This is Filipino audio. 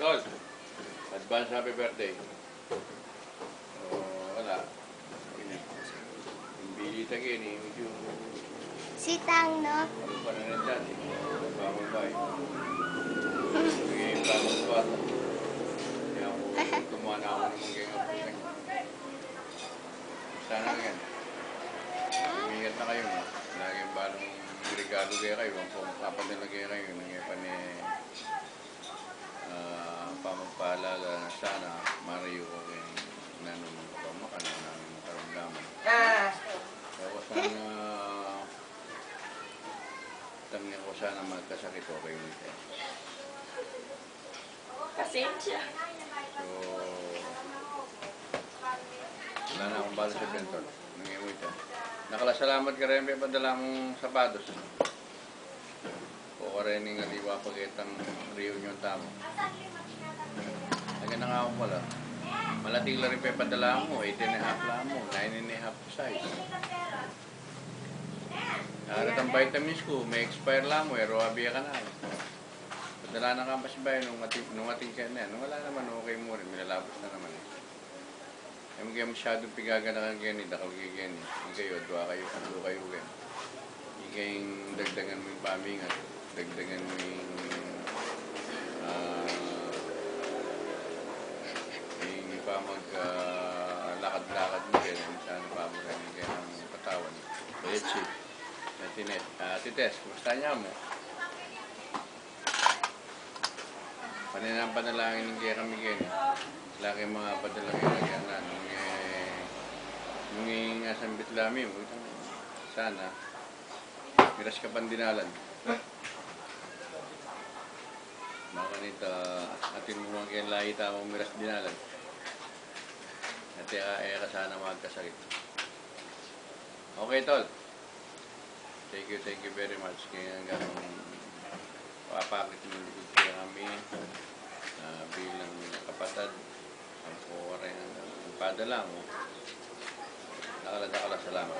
Tol, advance happy birthday. Wala. Bili tagi ni medyo Sitang, no? ano pa na rin dati. Pamabay. Bigay bagong bata. Kaya ako kumuha na ako ng mga ganyan. Sana yan. Umiingat na kayo, no? Laging balong regalo kaya kayo. Kung papadala kaya kayo, nangyay pa ni pamagpaalala na sana Mario ko kay nanunong kapamakan na namin makaramdaman. Kaya sana tangin ko sana magkasakit ko kayo nito. Pasensya. So, wala na akong bala sa bentol. Nangyay ito. Nakalasalamat ka rin, may padala mong sapatos. O ka rin nga liwa pagkitang reunion tamo. Lagyan na nga ako pala. Malating lang rin pa padala mo, 8.5 lang mo, 9.5 size. Nakarat ang vitamins ko, may expire lang mo, Roabia ka na. Padala na ka pa si Bayo nung ating siya na yan. Nung wala naman, okay mo rin, milalabos na naman. Yung kaya masyadong pigaga na kang ganit, akal kay ganit. Yung kayo, dua kayo, ando kayo ganit. Yung kayong dagdagan mo yung pamingan, dagdagan mo yung pa mag-lakad-lakad mo kayo, sana paborin kayo ng katawan. Kaya chip. Tites, kumusta niya mo? Panalangin ng kaya kami kayo. Laki mga padalangin na gana. Nung asambit lami mo, sana miras ka pandinalan. Baka nito, atin mo mga kaya lahi tamang miras dinalan. At ka sana magkasakit. Okay, Tol. Thank you very much. Kaya hanggang papakit mo likod kaya kami bilang kapatid. Ang po rin ang padala mo. Nakala, salamat.